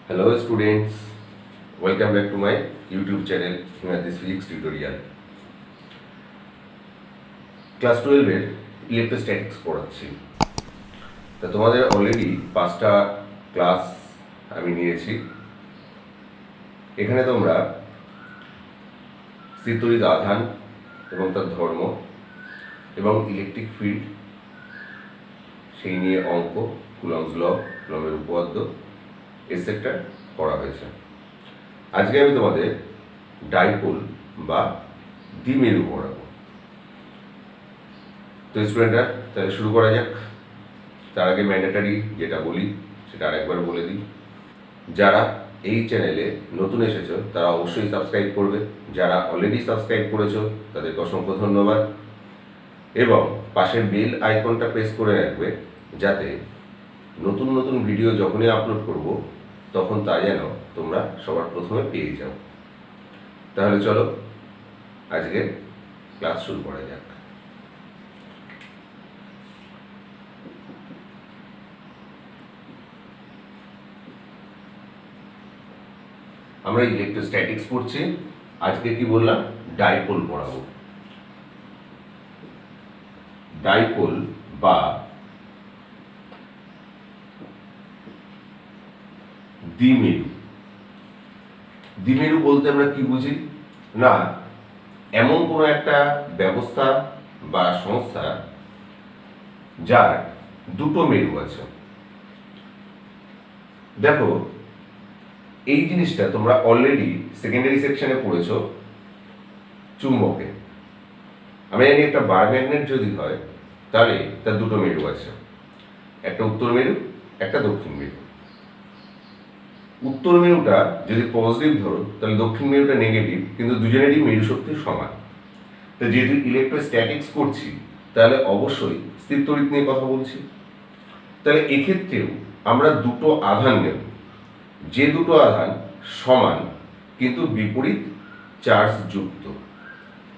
Hello students, welcome back to my YouTube channel Himatis Physics Tutorial. Class 12 এর electrostatics পড়াচ্ছি। তা তোমাদের already 5টা ক্লাস আমি নিয়েছি। এখানে তোমরা স্থিরতড়িৎ আধান এবং তার ধর্ম এবং ইলেকট্রিক ফিল্ড সেই নিয়ে অঙ্ক, কুলম্বস ল, কুলম্বের উপপাদ্য এটসেট্রা করা হয়েছে। আজকে আমি তোমাদের ডাইপোল বা দ্বিমেরু পড়াবো। তো স্টুডেন্টরা তাহলে শুরু করা যাক। তার আগে ম্যান্ডেটারি যেটা বলি সেটা আরেকবার বলে দিই, যারা এই চ্যানেলে নতুন এসেছো তারা অবশ্যই সাবস্ক্রাইব করবে, যারা অলরেডি সাবস্ক্রাইব করেছো তাদেরকে অসংখ্য ধন্যবাদ, এবং পাশের বেল আইকনটা প্রেস করে রাখবে যাতে নতুন নতুন ভিডিও যখনই আপলোড করব তখন তা যেন তোমরা সবার প্রথমে পেয়ে যাও। তাহলে চলো আজকে ক্লাস শুরু করা যাক। আমরা ইলেকট্রোস্ট্যাটিক্স পড়ছি, আজকে কি বললাম, ডাইপোল পড়াবো। ডাইপোল বা দ্বিমেরু। দ্বিমেরু বলতে আমরা কি বুঝি না, এমন কোনো একটা ব্যবস্থা বা সংস্থা যার দুটো মেরু আছে। দেখো এই জিনিসটা তোমরা অলরেডি সেকেন্ডারি সেকশনে পড়েছো চুম্বকে। আমরা জানি একটা বার ম্যাগনেট যদি হয় তাহলে তার দুটো মেরু আছে, একটা উত্তর মেরু, একটা দক্ষিণ মেরু। উত্তর মেরুটা যদি পজিটিভ ধরো তাহলে দক্ষিণ মেরুটা নেগেটিভ, কিন্তু দুজনেরই মেরু শক্তি সমান। তো যেহেতু ইলেকট্রোস্ট্যাটিক্স করছি তাহলে অবশ্যই স্থিরতড়িৎ নিয়ে কথা বলছি। তাহলে এক্ষেত্রেও আমরা দুটো আধান নেব, যে দুটো আধান সমান কিন্তু বিপরীত চার্জ যুক্ত,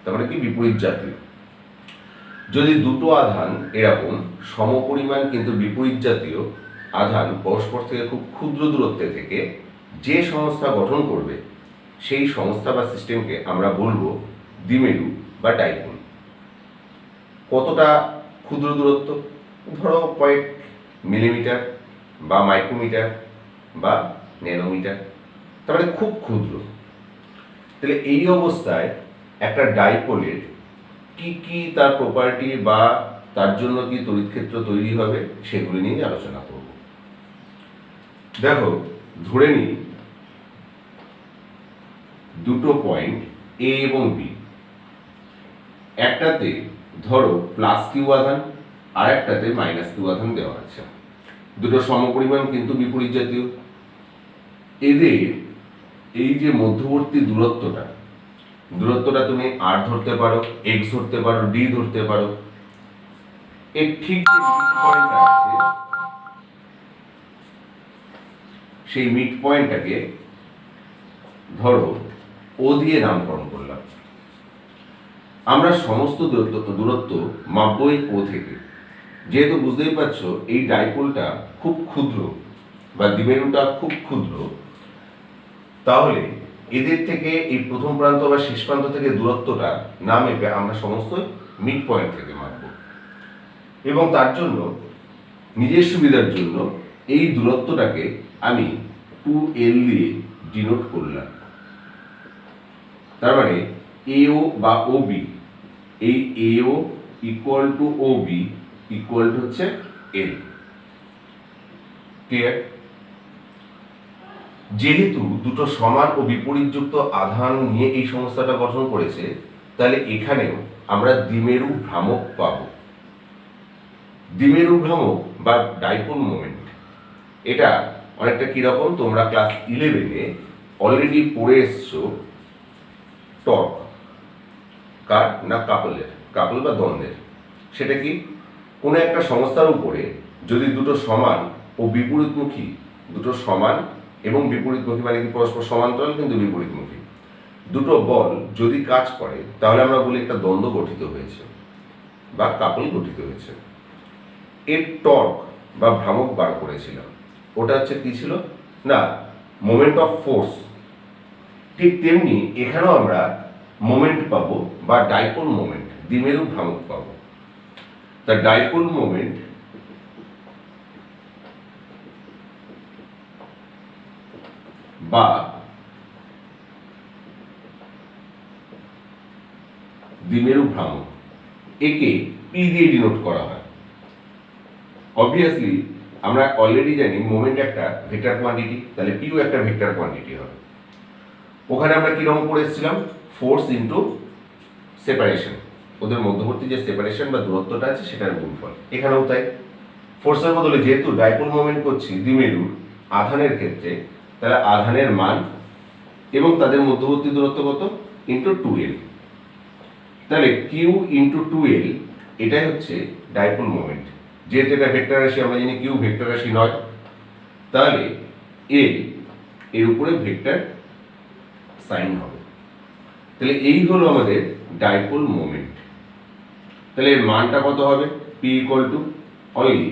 তার মানে কি বিপরীত জাতীয়। যদি দুটো আধান এরকম সমপরিমাণ কিন্তু বিপরীত জাতীয় আধান পরস্পর থেকে খুব ক্ষুদ্র দূরত্বে থেকে যে সংস্থা গঠন করবে সেই সংস্থা বা সিস্টেমকে আমরা বলবো দ্বিমেরু বা ডাইপোল। কতটা ক্ষুদ্র দূরত্ব, ধরো কয়েক মিলিমিটার বা মাইক্রোমিটার বা ন্যানোমিটার, তার মানে খুব ক্ষুদ্র। তাহলে এই অবস্থায় একটা ডাইপোলের কি কি তার প্রপার্টি বা তার জন্য কি তড়িৎক্ষেত্র তৈরি হবে সেগুলি নিয়ে আলোচনা করব। দেখো ধরে নিই দুটো পয়েন্ট এ এবং বি, একটাতে ধরো প্লাস কিউ আধান আর একটাতে মাইনাস কিউ আধান দেওয়া আছে, দুটো সমপরিমাণ কিন্তু বিপরীত জাতীয়। এদের এই যে মধ্যবর্তী দূরত্বটা তুমি আর ধরতে পারো, এক্স ধরতে পারো, ডি ধরতে পারো। এর ঠিক যে মিড পয়েন্ট আছে সেই মিড পয়েন্টটাকে ধরো ও দিয়ে নামকরণ করলাম। আমরা সমস্ত দূরত্ব মাপবই ও থেকে। যেহেতু বুঝতেই পারছো এই ডাইপোলটা খুব ক্ষুদ্র বা দ্বিমেরুটা খুব ক্ষুদ্র, তাহলে এদের থেকে এই প্রথম প্রান্ত বা শেষ প্রান্ত থেকে দূরত্বটা না মেপে আমরা সমস্ত মিড পয়েন্ট থেকে মাপব, এবং তার জন্য নিজের সুবিধার জন্য এই দূরত্বটাকে আমি 2l দিয়ে ডিনোট করলাম। তার মানে এও বা ওবি, এই AO equal to OB equal to হচ্ছে এল। ক্লিয়ার? যেহেতু দুটো সমান ও বিপরীতযুক্ত আধান নিয়ে এই সংস্থাটা গঠন করেছে, তাহলে এখানেও আমরা দ্বিমেরু ভ্রামক পাব। দ্বিমেরু ভ্রামক বা ডাইপোল মোমেন্ট, এটা অনেকটা কিরকম, তোমরা ক্লাস 11-এ অলরেডি পড়ে এসছো টর্ক। কার না? কাপল বা দ্বন্দ্বের। সেটা কি, কোনো একটা সংস্থার উপরে যদি দুটো সমান ও বিপরীতমুখী, দুটো সমান এবং বিপরীতমুখী মানে কি পরস্পর সমান্তরাল কিন্তু বিপরীতমুখী দুটো বল যদি কাজ করে তাহলে আমরা বলি একটা দ্বন্দ্ব গঠিত হয়েছে বা কাপল গঠিত হয়েছে। এর টর্ক বা ভ্রামক বার করেছিলাম, ওটা হচ্ছে কি ছিল না, মোমেন্ট অফ ফোর্স, ঠিক তেমনি এখানেও আমরা মোমেন্ট পাবো বা ডাইপোল মোমেন্ট, দ্বিমেরু ভ্রামক পাবো। তা ডাইপোল মোমেন্ট বা দ্বিমেরু ভ্রামক, একে পি দিয়ে ডিনোট করা হয়। অবভিয়াসলি আমরা অলরেডি জানি মোমেন্ট একটা ভেক্টর কোয়ান্টিটি, তাহলে পিও একটা ভেক্টর কোয়ান্টিটি হবে। ওখানে আমরা কিরকম করে এসেছিলাম, ফোর্স ইন্টু সেপারেশন, ওদের মধ্যবর্তী যে সেপারেশন বা দূরত্বটা আছে সেটার গুণফল। এখানেও তাই, ফোর্সের বদলে যেহেতু ডাইপোল মোমেন্ট করছি দ্বিমেরুর আধানের ক্ষেত্রে, তাহলে আধানের মান এবং তাদের মধ্যবর্তী দূরত্ব কত, ইন্টু 2l। তাহলে কিউ ইন্টু 2l এটাই হচ্ছে ডাইপোল মোমেন্ট। যেহেতু এটা ভেক্টর রাশি, আমরা জানি কিউ ভেক্টর রাশি নয়, তাহলে এল এর উপরে ভেক্টর সাইন হবে। তাহলে এই হলো আমাদের ডাইপোল মোমেন্ট। তাহলে এর মানটা কত হবে, P equal to only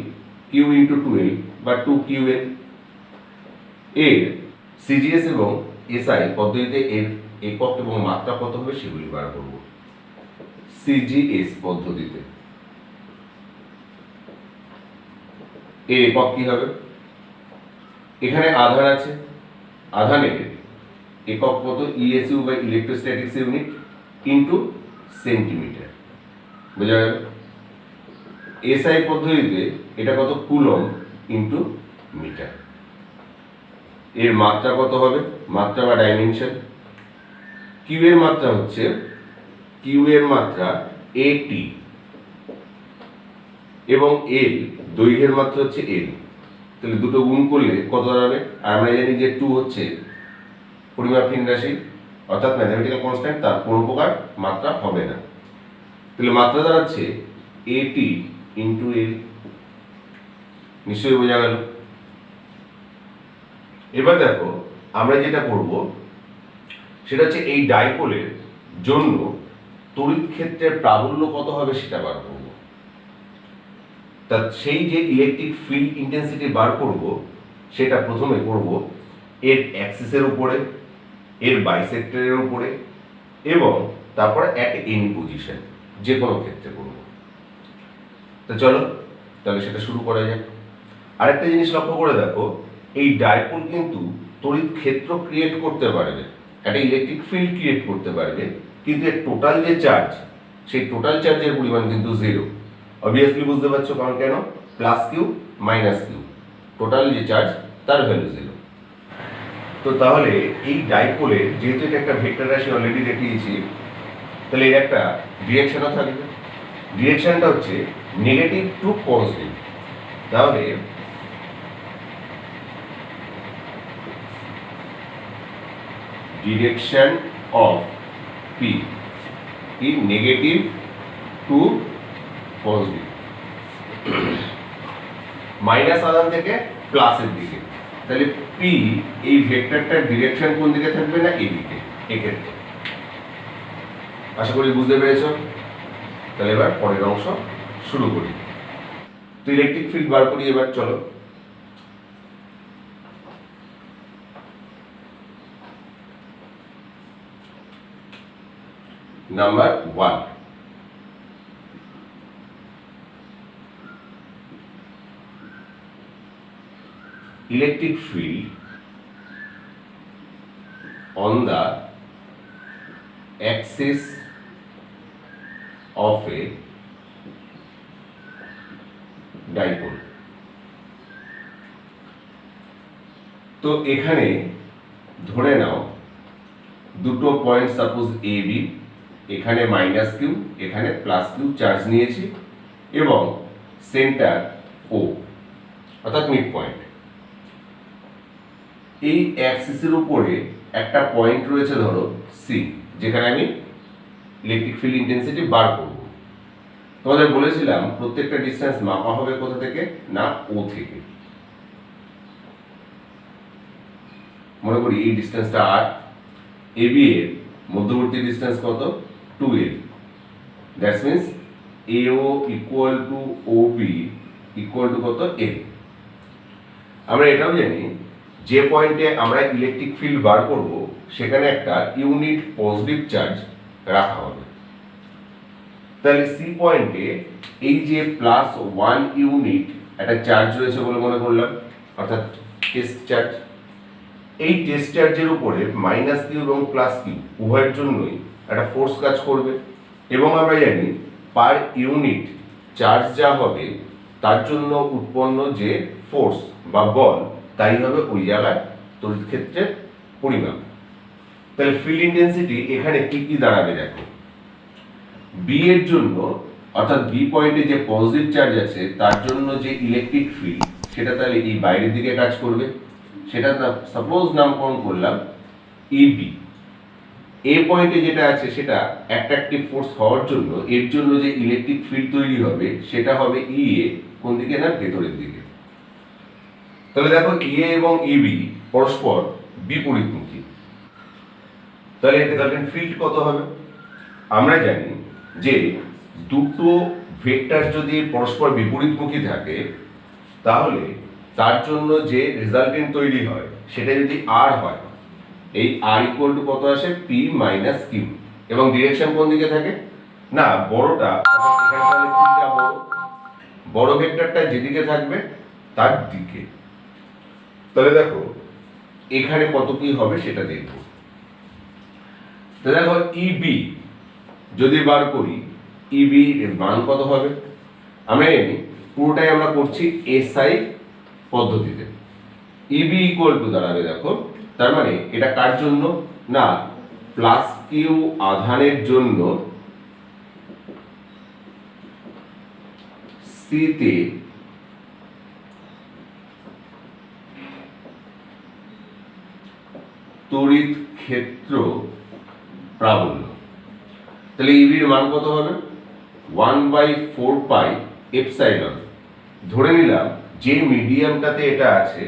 Q into 2l বা 2ql। এর সিজিএস এবং এসআই পদ্ধতিতে এর একক এবং মাত্রা কত হবে সেগুলি বার করব। সিজিএস পদ্ধতিতে এর একক কি হবে, এখানে আধান আছে, আধানের একক কত, ইএসইউ বা ইলেকট্রোস্ট্যাটিক্স ইউনিট ইন্টু সেন্টিমিটার, বোঝা গেল। এসআই পদ্ধতিতে এটা কত, কুলম ইন্টু মিটার। এর মাত্রা কত হবে, মাত্রা বা ডাইমেনশন, কিউ এর মাত্রা হচ্ছে, কিউ এর মাত্রা এটি এবং এল দৈর্ঘ্যের মাত্রা হচ্ছে এল। তাহলে দুটো গুণ করলে কত দাঁড়াবে, আর আমরা জানি যে 2 হচ্ছে পরিমাপহীন রাশি অর্থাৎ ম্যাথমেটিক্যাল কনস্ট্যান্ট, তার কোনো প্রকার মাত্রা হবে না। তাহলে মাত্রা দাঁড়াচ্ছে এটি ইন্টু এল, নিশ্চয়ই বোঝা গেল। এবার দেখো আমরা যেটা করব সেটা হচ্ছে এই ডাইপোলের জন্য তড়িৎ ক্ষেত্রের প্রাবল্য কত হবে সেটা বার করব। তা সেই যে ইলেকট্রিক ফিল্ড ইন্টেন্সিটি বার করব সেটা প্রথমে করব এর অ্যাক্সিসের উপরে, এর বাইসেক্টরের উপরে এবং তারপর অ্যাট এনি পজিশন, যে কোনো ক্ষেত্রে করব। তো চলো তাহলে সেটা শুরু করা যাক। আরেকটা জিনিস লক্ষ্য করে দেখো, এই ডাইপোল কিন্তু তড়িৎ ক্ষেত্র ক্রিয়েট করতে পারবে, একটা ইলেকট্রিক ফিল্ড ক্রিয়েট করতে পারবে, কিন্তু এর টোটাল যে চার্জ, সেই টোটাল চার্জের পরিমাণ কিন্তু 0। অবভিয়াসলি বুঝতে পারছো কারণ কেন, plus Q minus Q, total যে চার্জ তার ভ্যালু 0। তো তাহলে এই ডাইপোলের যেহেতু এটা একটা ভেক্টর রাশি অলরেডি দেখিয়েছি, তাহলে এর একটা ডিরেকশনও থাকবে। ডিরেকশনটা হচ্ছে নেগেটিভ টু পজিটিভ। তাহলে direction of P in negative to positive, minus আধান থেকে প্লাসের দিকে। তাহলে পি এই ভেক্টরটার ডিরেকশন কোন দিকে থাকবে না, এদিকে, এক্ষেত্রে। আশা করি বুঝতে পেরেছ। তাহলে এবার পরের অংশ শুরু করি। তো ইলেকট্রিক ফিল্ড বার করি এবার, চলো। Number 1, electric field on the axis of a dipole। তো এখানে ধরে নাও দুটো পয়েন্ট সাপোজ এ বি, এখানে মাইনাস কিউ এখানে প্লাস কিউ চার্জ নিয়েছি এবং সেন্টার ও অর্থাৎ মিড পয়েন্ট। এই অ্যাক্সিসের উপরে একটা পয়েন্ট রয়েছে ধরো সি, যেখানে আমি ইলেকট্রিক ফিল্ড ইন্টেন্সিটি বার করব। তোমাদের বলেছিলাম প্রত্যেকটা ডিসটেন্স মাপা হবে কোথা থেকে না, ও থেকে। মনে করি এই ডিসটেন্সটা আর, এ বি এর মধ্যবর্তী ডিসটেন্স কত, 2l। That's means AO equal to OB equal to কত, a। আমরা এটাও জানি যে পয়েন্টে আমরা ইলেকট্রিক ফিল্ড বার করব সেখানে একটা ইউনিট পজিটিভ চার্জ রাখা হবে। তাহলে সি পয়েন্টে এই যে +1 ইউনিট একটা চার্জ রয়েছে বলে মনে করলাম, অর্থাৎ টেস্ট চার্জ। এই টেস্ট চার্জের উপরে -q এবং +q উভয়ের জন্যই একটা ফোর্স কাজ করবে, এবং আমরা জানি পার ইউনিট চার্জ যা হবে তার জন্য উৎপন্ন যে ফোর্স বা বল তাই হবে ওই জায়গায় তড়িৎ ক্ষেত্রের পরিমাপ। তাহলে ফিল্ড ইন্টেন্সিটি এখানে কি কি দাঁড়াবে দেখো। বি এর জন্য, অর্থাৎ বি পয়েন্টে যে পজিটিভ চার্জ আছে তার জন্য যে ইলেকট্রিক ফিল্ড সেটা তাহলে এই বাইরের দিকে কাজ করবে, সেটা সাপোজ নামকরণ করলাম ইবি। এ পয়েন্টে যেটা আছে সেটা অ্যাট্রাকটিভ ফোর্স হওয়ার জন্য এর জন্য যে ইলেকট্রিক ফিল্ড তৈরি হবে সেটা হবে ইএ, কোন দিকে না ভেতরের দিকে। তাহলে দেখো ইএ এবং ইবি পরস্পর বিপরীতমুখী, তাহলে রেজাল্টেন্ট ফিল্ড কত হবে? আমরা জানি যে দুটো ভেক্টর যদি পরস্পর বিপরীতমুখী থাকে তাহলে তার জন্য যে রেজাল্টেন্ট তৈরি হয় সেটা যদি আর হয়, এই আর ইকুয়াল টু কত আসে? P minus Q. এবং ডিরেকশন কোন দিকে থাকে না বড়টা, এখানে তাহলে পিটা বড় ভেক্টরটা যেদিকে থাকবে তার দিকে। তাহলে দেখো এখানে কত কি হবে সেটা দেখবো। তো দেখো ইবি যদি বার করি, ইবি এর মান কত হবে? আমরা জানি পুরোটাই আমরা করছি এসআই পদ্ধতিতে। ইবি ইকুয়াল টু দাঁড়াবে দেখো, তার মানে এটা কার জন্য না +q আধানের জন্য সিতে তড়িৎ ক্ষেত্র প্রাবল্য। তাহলে ইবির মান কত হবে? 1/4 পাই এপসাইলন। ধরে নিলাম যে মিডিয়ামটাতে এটা আছে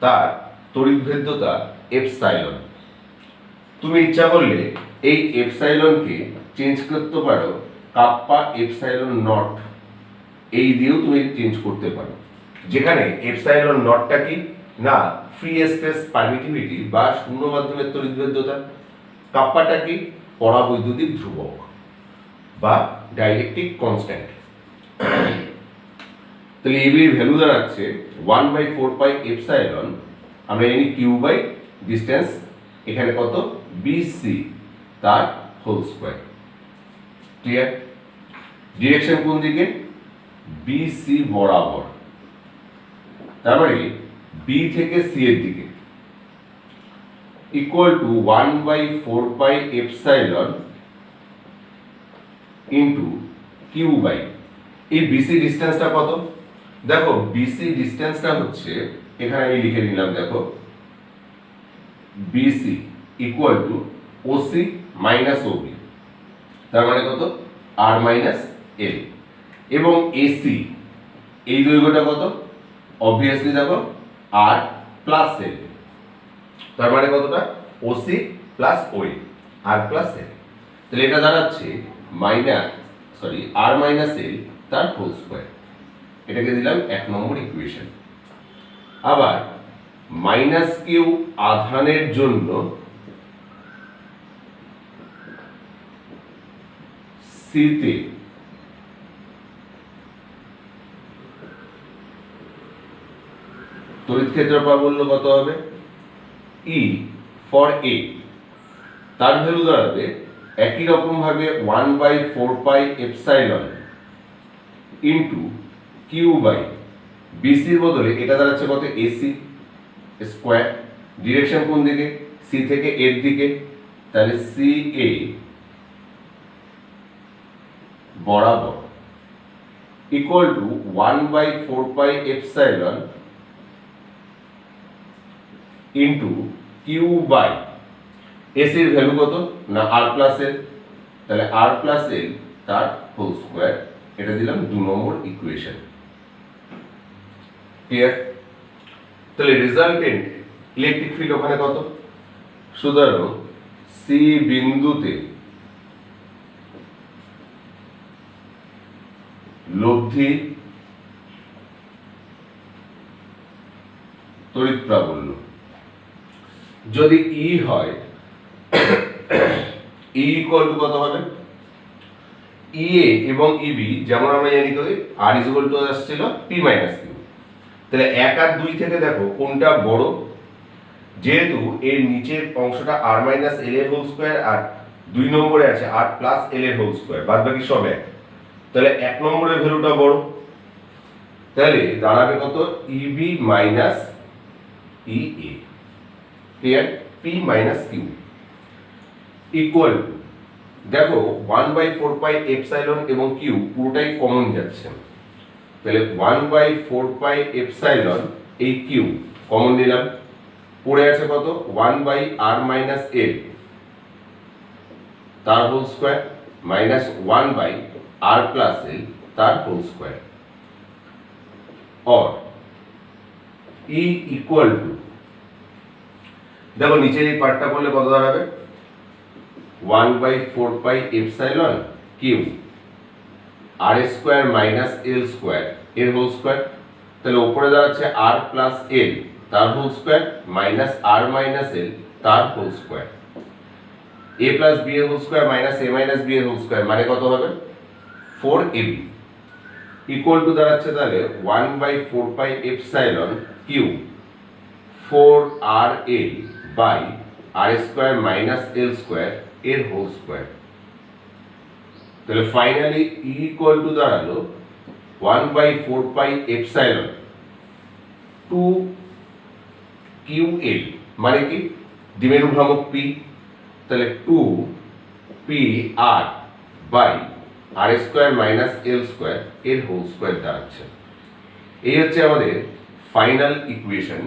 তার তড়িৎভেদ্যতা এপসাইলন। তুমি ইচ্ছা করলে এই এপসাইলনকে চেঞ্জ করতে পারো কাপ্পা এপসাইলন নট, এই দিয়েও তুমি চেঞ্জ করতে পারো, যেখানে এপসাইলন নটটা কি না ফ্রি স্পেস পারমিটিভিটি বা শূন্য মাধ্যমের তড়িৎভেদ্যতা, কাপ্পাটা কি পরাবৈদ্যুতিক ধ্রুবক বা ডাইলেকট্রিক কনস্ট্যান্ট। তাহলে এবির ভ্যালু দাঁড়াচ্ছে 1/4 পাই এপসাইলন, আমরা জানি কিউ বাই ডিস্টেন্স, এখানে কত বিসি তার হোল স্কয়ার। ক্লিয়ার? ডিরেকশন কোন দিকে? বিসি বরাবর, তার মানে বি থেকে সি এর দিকে, equal to 1/4 pi epsilon into Q by এই বিসি ডিস্টেন্সটা কত? দেখো বিসি ডিস্টেন্সটা হচ্ছে, এখানে আমি লিখে নিলাম দেখো BC equal to OC minus OB, তার মানে কত আর মাইনাস এল। এবং এসি এই দৈর্ঘ্যটা কত? অবভিয়াসলি দেখো আর প্লাস এল, তার মানে কতটা? ওসি প্লাস ওই আর প্লাস এল। তাহলে এটা দাঁড়াচ্ছে আর মাইনাস এল তার হোল স্কয়ার। এটাকে দিলাম 1 নম্বর ইকুয়েশন। আবার -q আধানের জন্য সিতে তড়িৎ ক্ষেত্র প্রাবল্য কত হবে? ই ফর এ, তার ভ্যালু দাঁড়াবে একই রকম ভাবে 1/4 pi epsilon into Q by বিসির বদলে এটা দাঁড়াচ্ছে কত? AC square. ডিরেকশন কোন দিকে? সি থেকে এর দিকে, তাহলে সি এ বরাবর equal to 1/4 pi epsilon into Q by এসির ভ্যালু কত না আর প্লাস এল, তাহলে আর প্লাস এল তার হোল স্কয়ার। এটা দিলাম 2 নম্বর ইকুয়েশন। ক্লিয়ার? তাহলে রেজাল্টেন্ট ইলেকট্রিক ফিল্ড ওখানে কত? সুতরাং সি বিন্দুতে লব্ধি তড়িৎ প্রাবল্য যদি ই হয় ই ইকুয়াল টু কত হবে, ই এ এবং ইবি যেমন আমরা জানি করি আর ইজ ইকুয়াল টু আসছিল পি মাইনাস কিউ। তাহলে 1 আর 2 থেকে দেখো কোনটা বড়, যেহেতু এর নিচের অংশটা আর মাইনাস এল এর হোল স্কোয়ার আর 2 নম্বরে আছে আর প্লাস এল এর হোল স্কোয়ার, বাদ বাকি সব এক, তাহলে 1 নম্বরের ভ্যালুটা বড়, তাহলে দাঁড়াবে কত EB minus E A, clear, p minus q equal to, দেখো 1/4 পাই এপসাইলন এবং কিউ পুরোটাই কমন যাচ্ছে, তাহলে 1/4 পাই এপসাইলন এই কিউ কমন নিলাম, পড়ে আছে কত 1/r মাইনাস এল তার whole square minus 1/r plus এল তার হোল স্কোয়ার, और E ইকুয়াল টু, দেখো নিচের এই পার্টটা করলে কত দাঁড়াবে 1/4 pi epsilon q r square minus এল স্কোয়ার এর হোল স্কোয়ার, তাহলে উপরে দাঁড়াচ্ছে আর প্লাস এল তার whole square minus R minus এল তার whole square, A plus B এর whole square minus A minus B এর হোল স্কোয়ার, মানে কত হবে 4ab ইকুয়াল টু দাঁড়াচ্ছে তাহলে 1/4 pi epsilon Q 4rl by R square minus L square এর whole square, তাহলে ফাইনালি ই ইকুয়াল টু দাঁড়ালো 1/4 পাই এপসাইলন 2ql, মানে কি দ্বিমেরু ভ্রামক পি, তাহলে 2pr by R square minus L square এর হোল স্কোয়ার দাঁড়াচ্ছে। এই হচ্ছে আমাদের ফাইনাল ইকুয়েশন,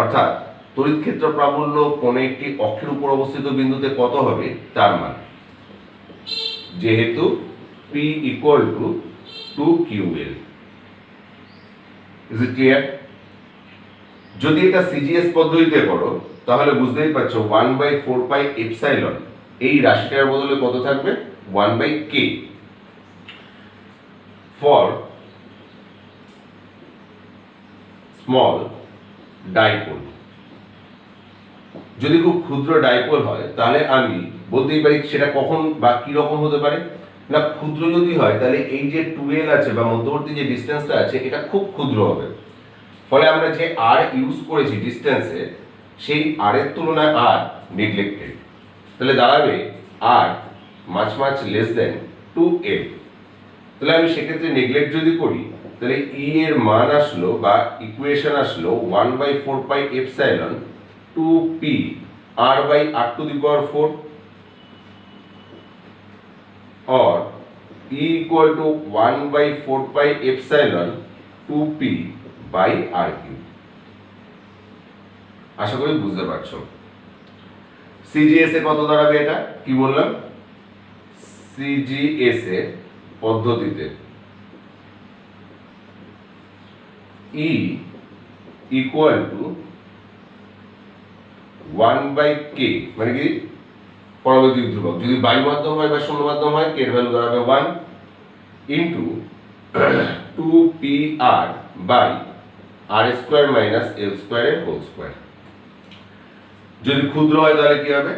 অর্থাৎ তড়িৎ ক্ষেত্র প্রাবল্য কোন একটি অক্ষের উপর অবস্থিত বিন্দুতে কত হবে তার মান, যেহেতু p equal to 2ql। Is it clear? যদি এটা সিজিএস পদ্ধতিতে করো তাহলে বুঝতেই পারছো 1/4 পাই এপসাইলন এই রাশিটার বদলে কত থাকবে 1/k ফর স্মল ডাইপোল। যদি খুব ক্ষুদ্র ডাইপোল হয় তাহলে আমি বলতেই পারি সেটা কখন বা কি রকম হতে পারে না, ক্ষুদ্র যদি হয় তাহলে এই যে 2l আছে বা মধ্যবর্তী যে ডিসটেন্সটা আছে এটা খুব ক্ষুদ্র হবে, ফলে আমরা যে আর ইউজ করেছি ডিসটেন্সে সেই আর এর তুলনায় আর নেগলেক্টেড, তাহলে দাঁড়াবে আর much much less than 2l। তাহলে আমি সেক্ষেত্রে নেগলেক্ট যদি করি তাহলে ই এর মান আসলো বা ইকুয়েশন আসলো 1/4 pi epsilon 2p r by r to the power 4 और e equal to 1/4 pi epsilon 2p by r cube। আশা করি বুঝতে পারছো। সিজিএস এ কত দাঁড়াবে, এটা কি বললাম, সিজিএস এর পদ্ধতিতে E equal to 1/k, মানে কি পরবর্তী ধ্রুবক, যদি বায়ু মাধ্যম হয় বা শূন্য মাধ্যম হয় k এর ভ্যালু দাঁড়াবে 1 into 2pr by R square minus L square এর হোল স্কোয়ার। যদি ক্ষুদ্র হয় তাহলে কি হবে,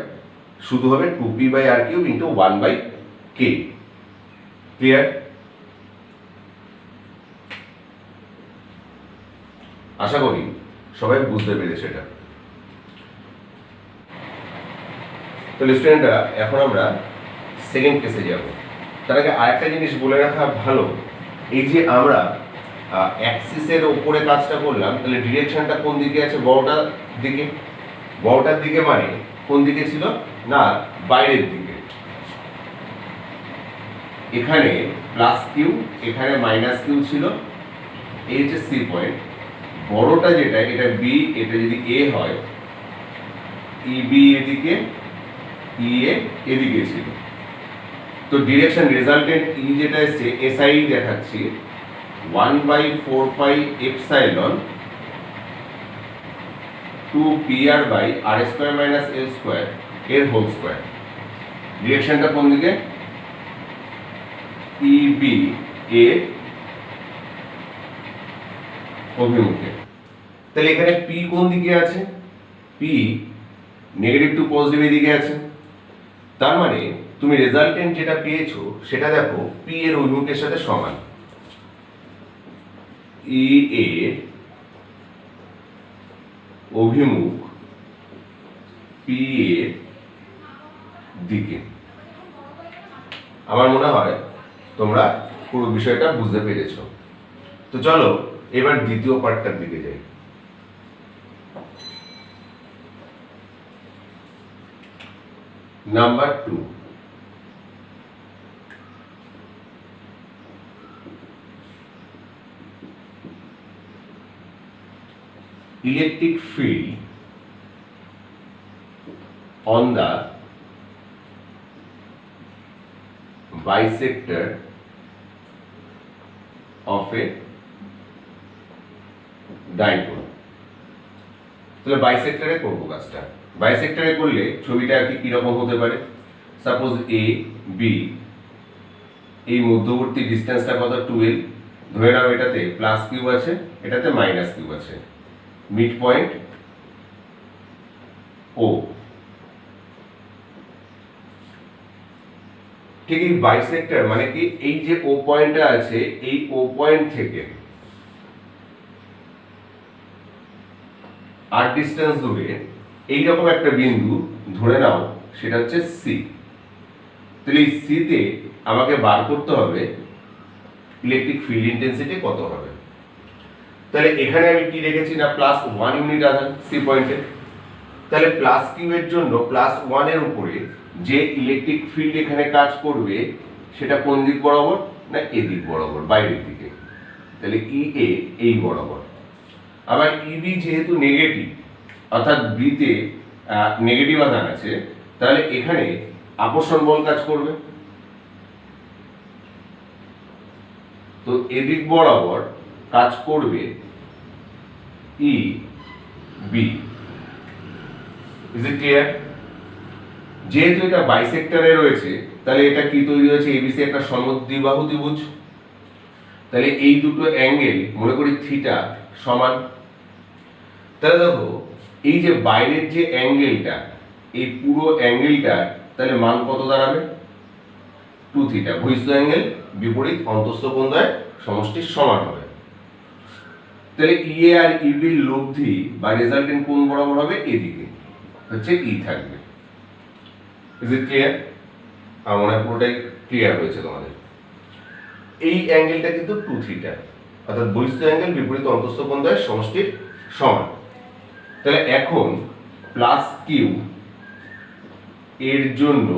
শুধু হবে 2p by R cube into 1/k। Clear? আশা করি সবাই বুঝতে পেরেছে এটা। তাহলে স্টুডেন্টরা এখন আমরা সেকেন্ড কেসে যাব। তার আগে আরেকটা জিনিস বলে রাখা ভালো, এই যে আমরা অ্যাক্সিসের উপরে কাজটা করলাম, তাহলে ডিরেকশনটা কোন দিকে আছে, বড়টার দিকে। বড়টার দিকে মানে কোন দিকে ছিল না, বাইরের দিকে। এখানে প্লাস কিউ, এখানে মাইনাস কিউ ছিল, এই হচ্ছে সি পয়েন্ট। বড়টা যেটা, এটা বি, এটা যদি এ হয়, ই বি এদিকে, ই এ এদিকে ছিল। তো ডিরেকশন রেজাল্টেন্ট ই যেটা এসছে এসআই দেখাচ্ছি 1/4 pi epsilon 2pr by R square minus L square এর হোল স্কোয়ার। ডিরেকশনটা কোন দিকে, ই বি এ অভিমুখে। তাহলে এখানে পি কোন দিকে আছে, পি নেগেটিভ টু পজিটিভ এদিকে আছে, তার মানে তুমি রেজাল্টেন্ট যেটা পেয়েছো সেটা দেখো পি এর অভিমুখের সাথে সমান। ই এর অভিমুখ পি এর দিকে। আমার মনে হয় তোমরা পুরো বিষয়টা বুঝতে পেরেছো। তো চলো এবার দ্বিতীয় পার্টটার দিকে যাই। Number 2, electric field on the bisector of a dipole। তাহলে বাইসেক্টরে করবো কাজটা। বাইসেক্টরে করলে ছবিটা কি রকম হতে পারে? সাপোজ এ বি, এই মধ্যবর্তী ডিসটেন্সটা কত? 12। ধরে নাও এটাতে প্লাস কিউ আছে, এটাতে মাইনাস কিউ আছে, মিড পয়েন্ট ও। ঠিক এই বাইসেক্টর মানে কি, এই যে ও পয়েন্টটা আছে, এই ও পয়েন্ট থেকে আর ডিসটেন্স দূরে এইরকম একটা বিন্দু ধরে নাও, সেটা হচ্ছে সি। তাহলে এই সিতে আমাকে বার করতে হবে ইলেকট্রিক ফিল্ড ইন্টেন্সিটি কত হবে। তাহলে এখানে আমি কি রেখেছি না, +1 ইউনিট আধান সি পয়েন্টে। তাহলে প্লাস কিউ এর জন্য +1 এর উপরে যে ইলেকট্রিক ফিল্ড এখানে কাজ করবে সেটা কোন দিক বরাবর? না এদিক বরাবর, বাইরের দিকে। তাহলে ই এ এই বরাবর। আবার ইবি যেহেতু নেগেটিভ, অর্থাৎ বিতে নেগেটিভ আধান আছে, তাহলে এখানে আকর্ষণ বল কাজ করবে। তো এদিক বরাবর কাজ করবে E B. Is it clear? যেহেতু এটা বাইসেক্টরে রয়েছে, তাহলে এটা কি তৈরি হয়েছে? এবিসি একটা সমদ্বিবাহু ত্রিভুজ। তাহলে এই দুটো অ্যাঙ্গেল মনে করি থিটা সমান। তাহলে দেখো এই যে বাইরের যে অ্যাঙ্গেলটা, এই পুরো অ্যাঙ্গেলটা তাহলে মান কত দাঁড়াবে? 2 থিটা। বহিঃস্থ অ্যাঙ্গেল বিপরীত অন্তঃস্থ কোণ দ্বয়ের সমষ্টির সমান হবে। তাহলে ই এ আর ইবির লব্ধি বা রেজাল্টেন্ট কোণ বরাবর হবে এদিকে, হচ্ছে ই থাকবে। Is it clear? আমার মনে হয় পুরোটাই ক্লিয়ার হয়েছে তোমাদের। এই অ্যাঙ্গেলটা কিন্তু 2 থিটা, অর্থাৎ বহিঃস্থ অ্যাঙ্গেল বিপরীত অন্তঃস্থ কোণ দ্বয়ের সমষ্টির সমান। তাহলে এখন প্লাস কিউ এর জন্য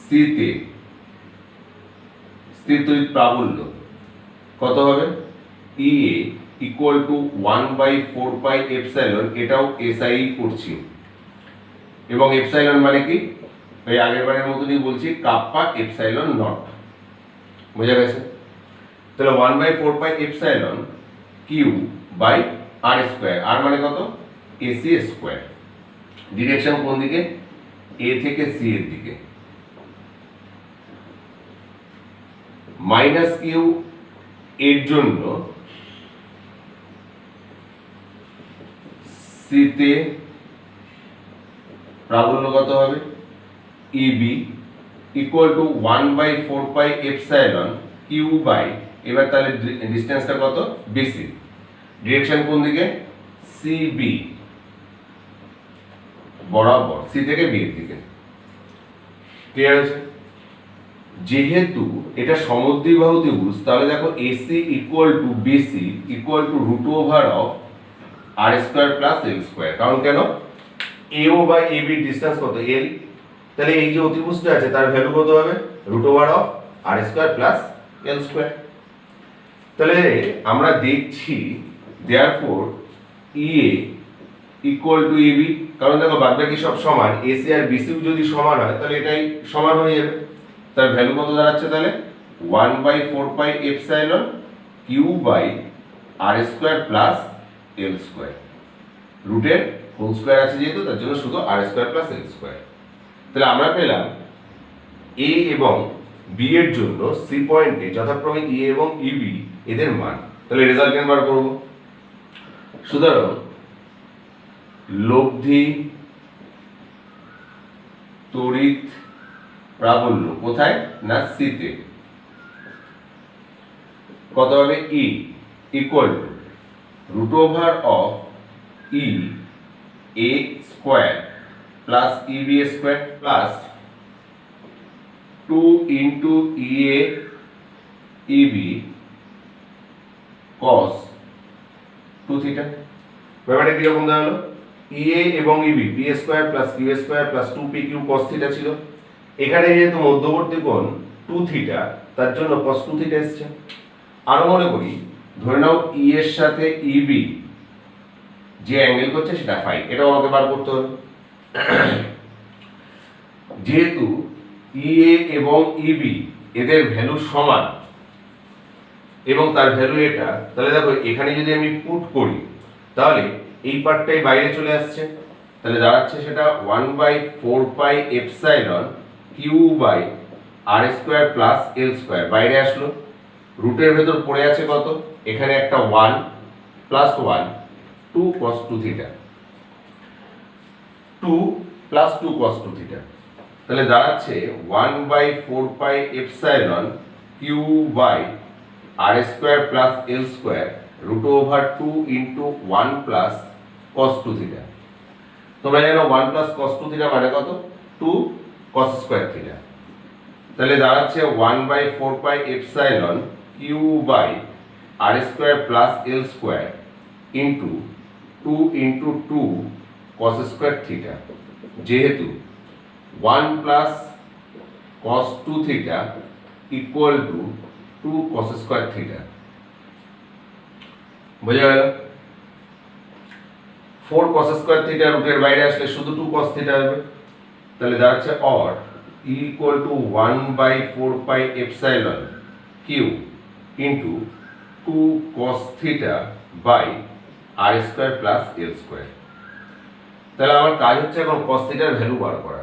সিতে স্থির তড়িৎ প্রাবল্য কত হবে? ই A equal to 1/4 pi epsilon, এটাও এসআই করছি, এবং এপসাইলন মানে কি, এই আগের বারের মতনই বলছি, কাপ্পা এপসাইলন নট। বোঝা গেছে? তাহলে 1/4 pi epsilon Q by R square. আর মানে কত? AC square. ডিরেকশন কোন দিকে? এ থেকে সি এর দিকে। মাইনাস কিউ এর জন্য সিতে প্রাবল্য কত হবে? EB equal to 1/4 pi epsilon Q by, এবার তাহলে ডিসটেন্সটা কত? বিসি। ডিরেকশন কোন দিকে? সিবি বরাবর, সি থেকে বি এর দিকে। ক্লিয়ার আছে? যেহেতু এটা সমদ্বিবাহু ত্রিভুজ, তাহলে দেখো AC equal to BC equal to √ওভার of R square plus L square. কারণ কেন? এও বাই এ বি ডিসটেন্স কত? এল। তাহলে এই যে অতিভুজটা আছে তার ভ্যালু কত হবে? √ওভার of R square plus L square. তাহলে আমরা দেখছি therefore E A equal to AB, কারণ দেখো বাদবাকি সব সমান, এসি আর বিসিও যদি সমান হয় তাহলে এটাই সমান হয়ে যাবে। তার ভ্যালু কত দাঁড়াচ্ছে তাহলে? 1/4 pi epsilon Q by R square plus L square. রুটের হোল স্কোয়ার আছে যেহেতু, তার জন্য শুধু আর স্কোয়ার প্লাস এল স্কোয়ার। তাহলে আমরা পেলাম এ এবং বি এর জন্য সি পয়েন্টে যথাক্রমে ই এবং ইবি এদের মান। তাহলে রেজাল্টেন্ট বার করব। সুতরাং লব্ধি তড়িৎ প্রাবল্য কোথায় না সিতে কত হবে E equal to root over of E A square plus E B square plus 2 into E A E B cos 2 theta. ব্যাপারটা কিরকম দাঁড়ালো ই এ এবং EB p square plus q square plus 2 p q cos theta ছিল, এখানে যেহেতু মধ্যবর্তী কোণ 2 theta তার জন্য cos 2 থিটা এসছে। আরো মনে করি ধরে নাও ই এর সাথে ইবি যে অ্যাঙ্গেল করছে সেটা ফাই, এটাও আমাকে বার করতে হবে। যেহেতু ই এ এবং ইবি এদের ভ্যালু সমান এবং তার ভ্যালু এটা, তাহলে দেখো এখানে যদি আমি পুট করি তাহলে এই পার্টটাই বাইরে চলে আসছে, তাহলে দাঁড়াচ্ছে সেটা 1/4 pi epsilon Q by R square plus L square বাইরে আসলো, রুটের ভেতর পড়ে আছে কত এখানে একটা 1 plus 1 2 cos 2 theta 2 plus 2 cos 2 theta, তাহলে দাঁড়াচ্ছে 1/4 pi epsilon Q by R square plus L square root over 2 into 1 plus cos 2 theta. তোমরা জানো 1 প্লাস cos 2 থিটা মানে কত 2 cos স্কোয়ার থিটা, তাহলে দাঁড়াচ্ছে 1/4 pi epsilon Q by R square plus L square into 2 into 2 cos square theta, যেহেতু 1 plus cos 2 theta equal to 2 cos square theta. বোঝা গেল 4 cos square theta রুটের বাইরে আসলে শুধু 2 cos থিটা আসবে, তাহলে দাঁড়াচ্ছে or equal to 1/4 pi epsilon Q into 2 cos theta by R square plus L square. তাহলে আমার কাজ হচ্ছে এখন cos থিটার ভ্যালু বার করা।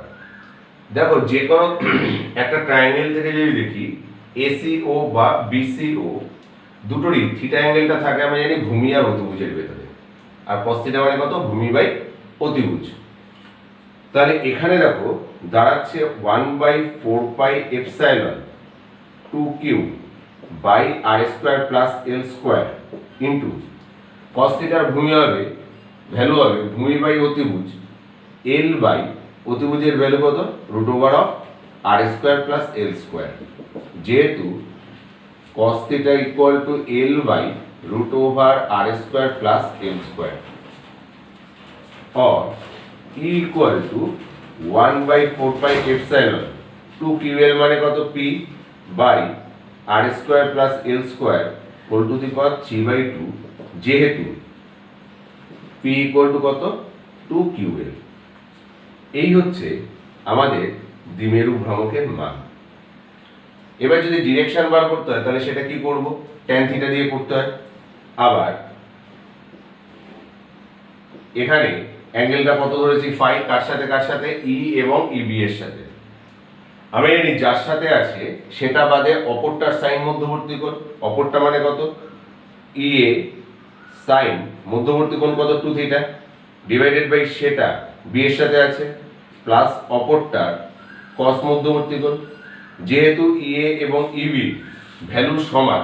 দেখো যে কোনো একটা ট্রায়াঙ্গেল থেকে যদি দেখি এসিও বা বিসিও দুটোরই থিটা অ্যাঙ্গেলটা থাকে আমরা জানি ভূমি আর অতিভুজের ভেতরে, আর cos থিটা মানে কত ভূমি বাই অতিভুজ। তাহলে এখানে দেখো দাঁড়াচ্ছে 1/4 pi epsilon 2 Q by R square plus L square into cos থিটার ভূমি হবে ভ্যালু হবে ভূমি বাই অতিভুজ এল বাই অতিভুজের ভ্যালু কত root over of R square plus L square, যেহেতু cos theta equal to L by root over R square plus L square और E equal to 1/4 pi epsilon 2 QL মানে কত P by R square plus L square whole to the power 3/2, যেহেতু P equal to কত 2 QL. এই হচ্ছে আমাদের দ্বিমেরু ভ্রামকের মান। এবার যদি ডিরেকশন বার করতে হয় তাহলে সেটা কি করব tan থিটা দিয়ে করতে হয়। আবার এখানে অ্যাঙ্গেলটা কত ধরেছি ফাই, কার সাথে ই এবং ইবি এর সাথে। আমি জানি যার সাথে আছে সেটা বাদে অপরটার সাইন মধ্যবর্তী কোণ, অপরটা মানে কত ই এ সাইন মধ্যবর্তী কোণ কত 2 থিটা ডিভাইডেড বাই সেটা বি এর সাথে আছে প্লাস অপরটার cos মধ্যবর্তী কোণ, যেহেতু ই এ এবং ইবি ভ্যালু সমান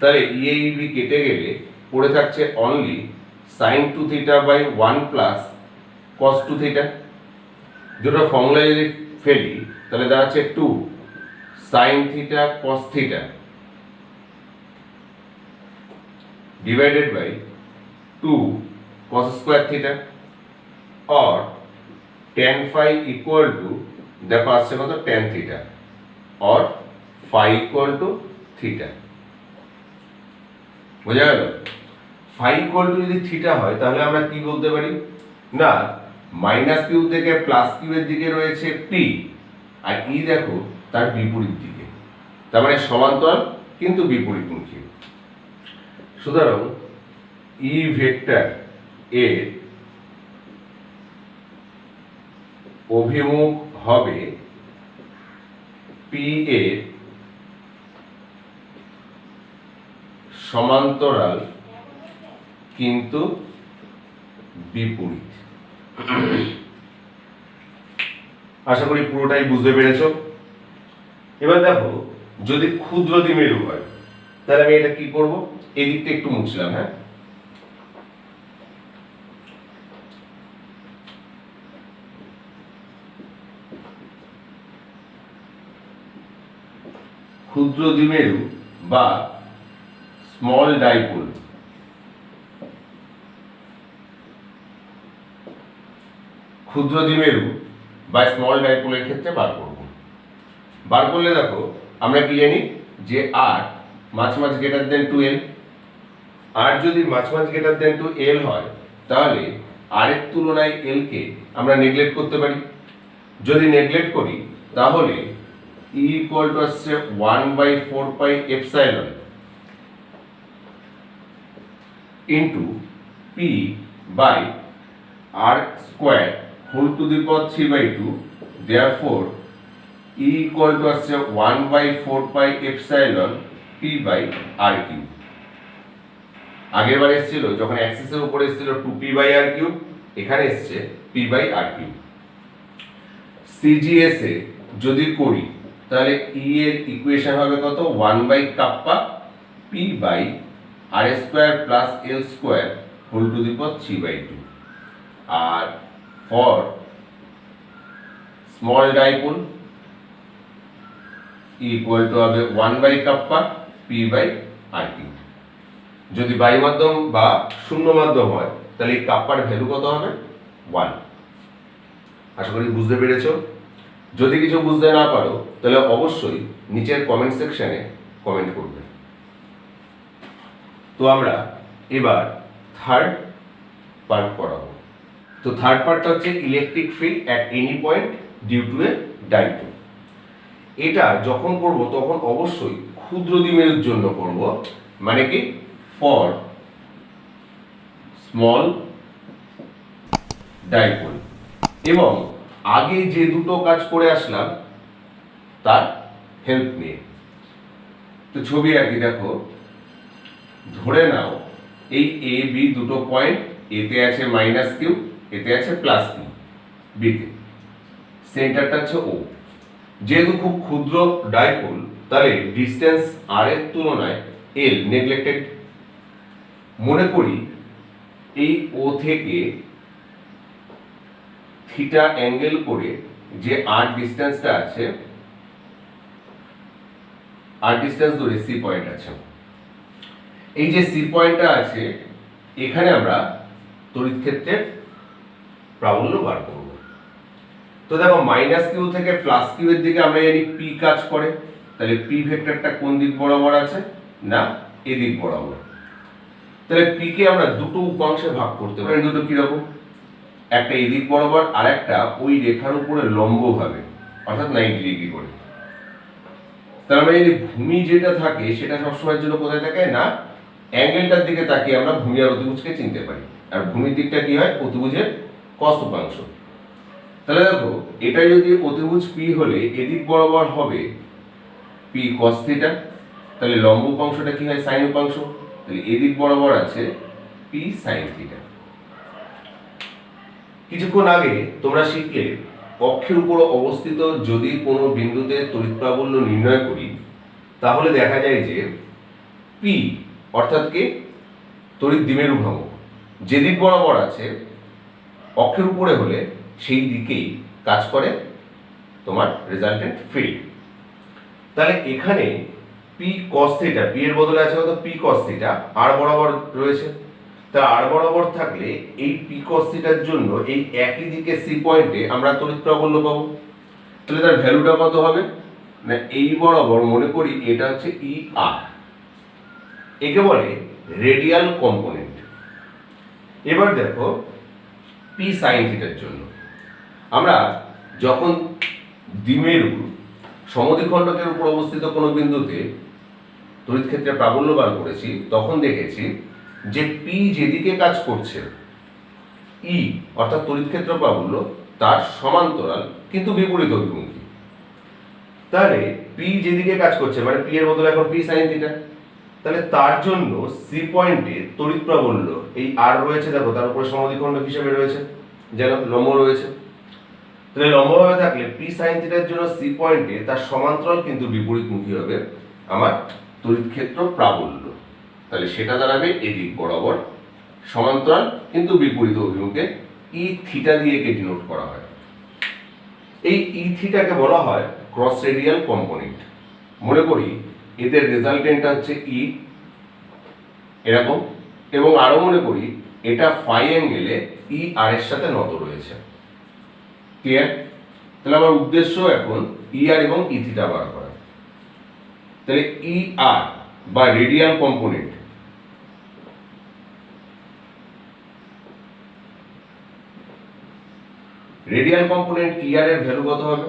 তাহলে ই এ ইবি কেটে গেলে পড়ে থাকছে only sin 2 theta by 1 plus cos 2 theta. দুটো ফর্মুলা যদি ফেলি তাহলে দাঁড়াচ্ছে 2 sin theta cos theta divided by 2 cos square theta और tan phi इक्वल टू देखो আসছে কত tan থিটা और phi इक्वल टू থিটা। বোঝা গেল phi इक्वल टू যদি থিটা হয় তাহলে আমরা কি বলতে পারি না মাইনাস কিউ থেকে প্লাস কিউ এর দিকে রয়েছে পি আর ই দেখো তার বিপরীত দিকে, তার মানে সমান্তরাল কিন্তু বিপরীতমুখী। সুতরাং ই ভেক্টর এর অভিমুখ হবে পি এর সমান্তরাল কিন্তু বিপরীত। আশা করি পুরোটাই বুঝতে পেরেছো। এবার দেখো, যদি ক্ষুদ্র দ্বিমেরু হয় তাহলে আমি এটা কি করব, এই দিকটা একটু মুছলাম। হ্যাঁ, ক্ষুদ্র দ্বিমেরু বা স্মল ডাইপোল, ক্ষুদ্র দ্বিমেরু বা স্মল ডাইপোলের ক্ষেত্রে বার করব। বার করলে দেখো আমরা কি জানি যে আর মাছ মাছ গ্রেটার দেন টু এল। আর যদি মাছ মাছ গ্রেটার দেন টু এল হয় তাহলে আর এর তুলনায় এল কে আমরা নেগলেক্ট করতে পারি। যদি নেগলেক্ট করি তাহলে ই ইকুয়াল টু আসছে 1/4 pi epsilon into P by R square whole to the power 3/2। Therefore E equal to আসছে 1/4 pi epsilon P by R cube. আগের বার এসেছিল যখন অ্যাক্সিসের উপরে এসেছিল 2p বাই আর কিউব, এখানে এসছে p by R cube. CGS এ যদি করি তাহলে ই এর ইকুয়েশন হবে কত, 1 kappa p by R square plus L square whole to the power 3/2। আর for small dipole equal to হবে 1 kappa p by R cube. যদি বায়ু মাধ্যম বা শূন্য মাধ্যম হয় তাহলে এই কাপ্পার ভ্যালু কত হবে, 1। আশা করি বুঝতে পেরেছো। যদি কিছু বুঝতে না পারো তাহলে অবশ্যই নিচের কমেন্ট সেকশনে কমেন্ট করবে। তো আমরা এবার থার্ড পার্ট করাবো। তো থার্ড পার্টটা হচ্ছে electric field at any point due to a dipole. এটা যখন করব তখন অবশ্যই ক্ষুদ্র দ্বিমেরুর জন্য করব, মানে কি ফর স্মল ডাইপোল। এবং আগে যে দুটো কাজ করে আসলাম তার হেল্প নিয়ে। তো ছবি আর কি দেখো, ধরে নাও এই এ বি দুটো পয়েন্ট, এতে আছে মাইনাস কিউ, এতে আছে প্লাস কিউ, বিতে সেন্টারটা হচ্ছে ও। যেহেতু খুব ক্ষুদ্র ডাইপোল তাহলে ডিস্টেন্স আর এর তুলনায় এল নেগলেক্টেড। মনে করি এই ও থেকে থিটা অ্যাঙ্গেল করে যে আর ডিস্টেন্সটা আছে, আর ডিস্টেন্স ধরে সি পয়েন্ট আছে। এই যে সি পয়েন্টটা আছে এখানে আমরা তড়িৎ ক্ষেত্রের প্রাবল্য বার করব। তো দেখো মাইনাস কিউ থেকে প্লাস কিউ এর দিকে আমরা জানি পি কাজ করে, তাহলে পি ভেক্টরটা কোন দিক বরাবর আছে না এদিক বরাবর। তাহলে পি কে আমরা দুটো উপাংশে ভাগ করতে পারি। দুটো কিরকম, একটা এদিক বরাবর আর একটা ওই রেখার উপরে লম্বভাবে অর্থাৎ 90 ডিগ্রি করে। তার মানে যদি ভূমি যেটা থাকে সেটা সবসময়ের জন্য কোথায় থাকে না অ্যাঙ্গেলটার দিকে তাকিয়ে আমরা ভূমি আর অতিভুজকে চিনতে পারি। আর ভূমির দিকটা কি হয়, অতিভুজের cos উপাংশ। তাহলে দেখো এটা যদি অতিভুজ পি হলে এদিক বরাবর হবে পি cos থিটা, তাহলে লম্ব উপাংশটা কি হয় sin উপাংশ, তাহলে এদিক বরাবর আছে পি sin থিটা। কিছুক্ষণ আগে তোমরা শিখলে অক্ষের উপর অবস্থিত যদি কোনো বিন্দুতে তড়িৎ প্রাবল্য নির্ণয় করি তাহলে দেখা যায় যে পি অর্থাৎ কি তড়িৎ দ্বিমেরু ভ্রামক যেদিক বরাবর আছে অক্ষের উপরে হলে সেই দিকেই কাজ করে তোমার রেজাল্টেন্ট ফিল্ড। তাহলে এখানে পি cos থিটা, পি এর বদলে আছে কত পি cos থিটা, আর বরাবর রয়েছে। তা আর বরাবর থাকলে এই পি cos থিটার জন্য এই একই দিকে সি পয়েন্টে আমরা তড়িৎ প্রাবল্য পাবো। তাহলে তার ভ্যালুটা কত হবে না এই বরাবর মনে করি এটা হচ্ছে ই আর, একে বলে রেডিয়াল কম্পোনেন্ট। এবার দেখো পি সাইন থিটার জন্য আমরা যখন দ্বিমেরু সমদ্বিখণ্ডকের উপর অবস্থিত কোনো বিন্দুতে তড়িৎ ক্ষেত্রে প্রাবল্য বার করেছি তখন দেখেছি যে পি যেদিকে কাজ করছে ই অর্থাৎ তড়িৎ ক্ষেত্র প্রাবল্য তার সমান্তরাল কিন্তু বিপরীত অভিমুখী। তাহলে পি যেদিকে কাজ করছে মানে পি এর বদলে এখন পি সাইন থিটা, তাহলে তার জন্য সি পয়েন্টে তড়িৎ প্রাবল্য এই আর রয়েছে দেখো তার উপরে সমদ্বিখণ্ডক হিসেবে রয়েছে যেন লম্ব রয়েছে। তাহলে লম্বভাবে থাকলে পি সাইন থিটার জন্য সি পয়েন্টে তার সমান্তরাল কিন্তু বিপরীতমুখী হবে আমার তড়িৎ ক্ষেত্র প্রাবল্য। তাহলে সেটা দাঁড়াবে এদিক বরাবর, সমান্তরাল কিন্তু বিপরীত অভিমুখে, ই থিটা দিয়ে কে ডিনোট করা হয়। এই ই থিটাকে বলা হয় ক্রস রেডিয়াল কম্পোনেন্ট। মনে করি এদের রেজাল্টেন্টটা হচ্ছে ই এরকম, এবং আরো মনে করি এটা ফাই অ্যাঙ্গেলে ই আর এর সাথে নত রয়েছে। ক্লিয়ার? তাহলে আমার উদ্দেশ্য এখন ই আর এবং ই থিটা বার করা। তাহলে ই আর বা রেডিয়াল কম্পোনেন্ট ই আর এর ভ্যালু কত হবে?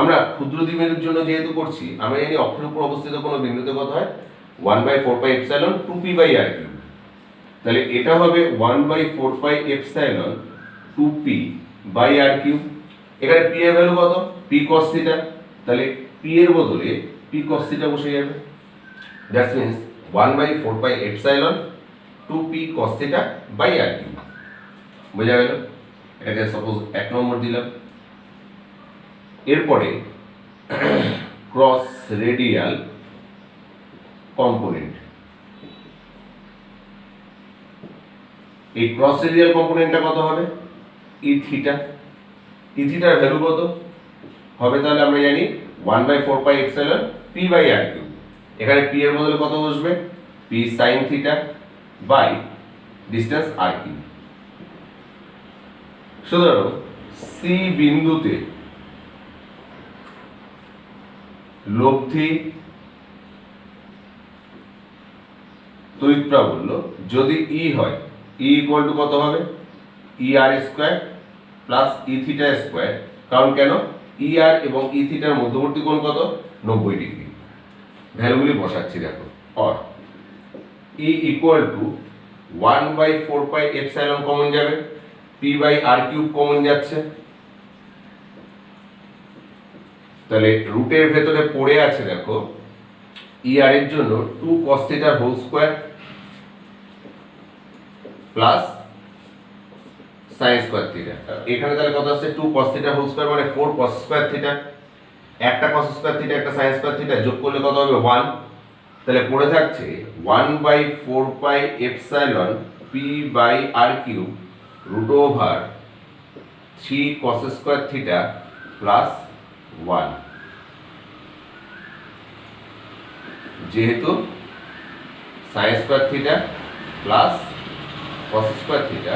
আমরা ক্ষুদ্র দ্বিমেরুর জন্য যেহেতু করছি, আমরা জানি অক্ষের উপর অবস্থিত কোনো বিন্দুতে কত হয় 1/4πε 2p/r কিউব। তাহলে এটা হবে 1/4πε 2p/r কিউব। এখানে p এর ভ্যালু কত? p cos θ। তাহলে p এর বদলে p cos θ বসে যাবে। That's means 1/4πε 2p cos θ/r cube. বোঝা গেল? এটাকে সাপোজ 1 নম্বর দিলাম। এরপরে ক্রস রেডিয়াল কম্পোনেন্ট, এই ক্রস রেডিয়াল কম্পোনেন্টটা কত হবে? ই থিটা। ই থিটার ভ্যালু কত হবে? তাহলে আমরা জানি 1/4πε p/r কিউব। এখানে p এর বদলে কত বসবে? p sin theta by distance r cube. সুতরাং সি বিন্দুতে লব্ধি তড়িৎ প্রাবল্য যদি ই হয়, ই ইকুয়াল টু কত হবে? E r square plus E theta square. কারণ কেন? ই আর এবং ই থিটার মধ্যবর্তী কোণ কত? 90 ডিগ্রি। ভ্যালুগুলি বসাচ্ছি দেখো। Or E equal to 1/4πε common যাবে, p/r কিউব কমন যাচ্ছে। তাহলে রুটের ভেতরে পড়ে আছে দেখো ই আর এর জন্য 2 cos θ whole square plus sin square theta. এখানে তাহলে কত আসছে? 2 cos θ হোল স্কয়ার মানে 4 cos স্কয়ার থিটা, একটা cos স্কয়ার থিটা একটা sin স্কয়ার থিটা যোগ করলে কত হবে? 1। তাহলে পড়ে থাকছে 1/4πε p/r cube root over 3 cos square theta plus 1। যেহেতু sin square theta plus cos square theta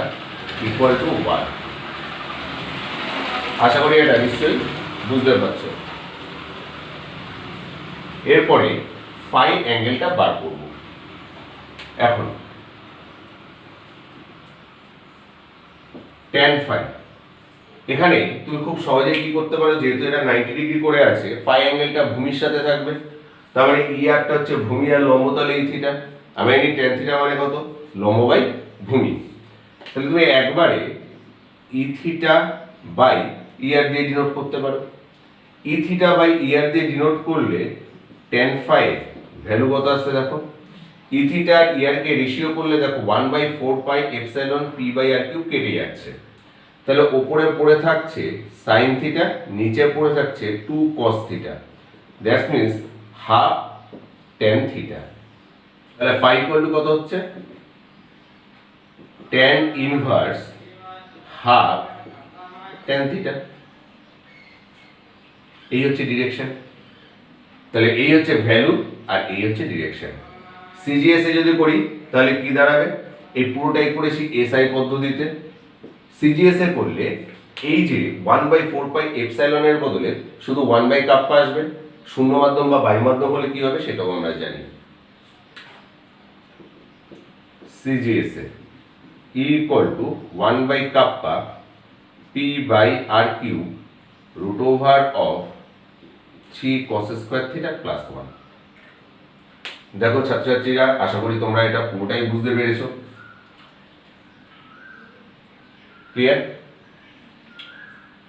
equal to 1। আশা করি এটা নিশ্চয়ই বুঝতে পারছো। এরপরে ফাই অ্যাঙ্গেলটা বার করব। এখন tan ফাই, এখানে তুমি খুব সহজেই কি করতে পারো, যেহেতু এটা 90 ডিগ্রি করে আছে, ফাই অ্যাঙ্গেলটা ভূমির সাথে থাকবে। তার মানে ই আরটা হচ্ছে ভূমি আর লম্ব, তাহলে এই থিটা। আমি জানি tan থিটা মানে কত? লম্ব বাই ভূমি। তাহলে তুমি একবারে ই থিটা বাই ই আর দিয়ে ডিনোট করতে পারো। ই থিটা বাই ই আর দিয়ে ডিনোট করলে tan ফাই ভ্যালু কত আসছে দেখো। ই থিটা আর ই আর কে রেশিও করলে দেখো 1/4πε p/r কিউব কেটে যাচ্ছে। তাহলে উপরে পড়ে থাকছে sin থিটা, নিচে পড়ে থাকছে 2 cos theta. That's means half tan theta. তাহলে ফাই ইকুয়াল টু কত হচ্ছে? tan inverse half tan theta. এই হচ্ছে ডিরেকশন। তাহলে এই হচ্ছে ভ্যালু আর এই হচ্ছে ডিরেকশন। সিজিএস এ যদি করি তাহলে কি দাঁড়াবে? এই পুরোটাই করেছি এসআই পদ্ধতিতে। সিজিএস এ করলে এই যে 1/4πε এর বদলে শুধু 1/কাপ্পা আসবে। শূন্য মাধ্যম বা বায়ু মাধ্যম হলে কি হবে সেটাও আমরা জানি। সিজিএস এ ই ইকুয়াল টু 1/কাপ্পা p/r cube root over of 3 cos square theta plus 1। দেখো ছাত্রছাত্রীরা, আশা করি তোমরা এটা পুরোটাই বুঝতে পেরেছো। ক্লিয়ার?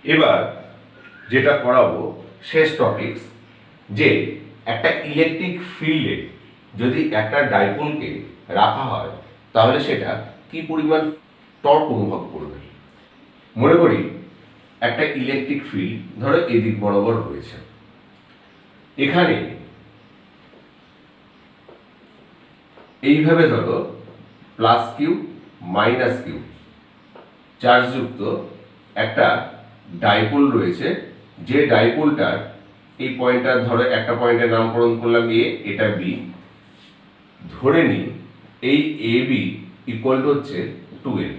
এবার যেটা করাবো শেষ টপিকস, যে একটা ইলেকট্রিক ফিল্ডে যদি একটা ডাইপোলকে রাখা হয় তাহলে সেটা কি পরিমাণ টর্ক অনুভব করবে। মনে করি একটা ইলেকট্রিক ফিল্ড ধরো এদিক বরাবর রয়েছে। এখানে এইভাবে ধরো প্লাস কিউ মাইনাস কিউ চার্জযুক্ত একটা ডাইপোল রয়েছে, যে ডাইপোলটার এই পয়েন্টটার ধরো একটা পয়েন্টের নামকরণ করলাম এ, এটা বি, ধরে নিই এই এ বি ইকুয়াল টু হচ্ছে 2L,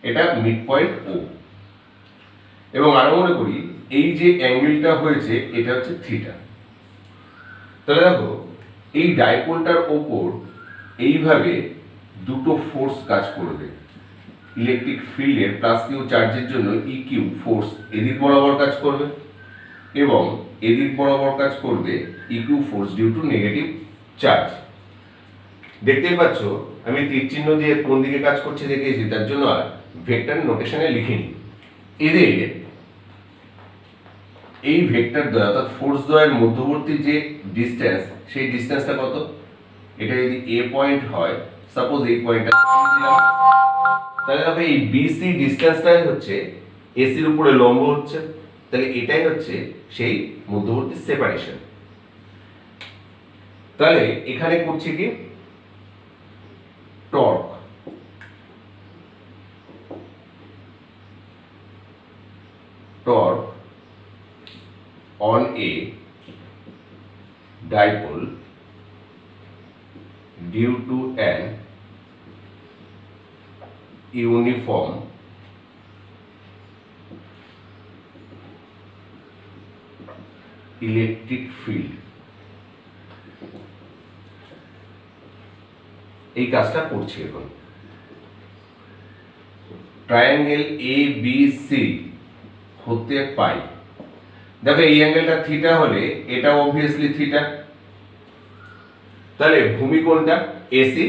এটা মিড পয়েন্ট ও। এবং আরো মনে করি এই যে অ্যাঙ্গেলটা হয়েছে এটা হচ্ছে থিটা। তাহলে দেখো এই ডাইপোলটার ওপর এইভাবে দুটো ফোর্স কাজ করবে। ইলেকট্রিক ফিল্ডের প্লাস কিউ চার্জের জন্য ই কিউ ফোর্স এদিক বরাবর কাজ করবে এবং এদিক বরাবর কাজ করবে E Q force due to negative charge. দেখতেই পাচ্ছ আমি তীর চিহ্ন দিয়ে কোন দিকে কাজ করছে দেখিয়েছি, তার জন্য আর ভেক্টর নোটেশনে লিখিনি। এদের এই ভেক্টর দ্বয় অর্থাৎ ফোর্স দ্বয়ের মধ্যবর্তী যে ডিসটেন্স, সেই ডিসটেন্সটা কত? এটা যদি এ পয়েন্ট হয়, সাপোজ এই পয়েন্টটা দিলাম, তাহলে দেখো এই বিসি ডিসটেন্সটাই হচ্ছে এসির উপরে লম্ব হচ্ছে, তাহলে এটাই হচ্ছে সেই মধ্যবর্তী সেপারেশন। তাহলে এখানে করছি কি torque, on a dipole due to an uniform electric field। এই কাজটা করছি এখন। ট্রায়াঙ্গেল এ বি সি হতে পাই, দেখো এই অ্যাঙ্গেলটা থিটা হলে এটা অবভিয়াসলি থিটা, তাহলে ভূমি কোণটা এসি,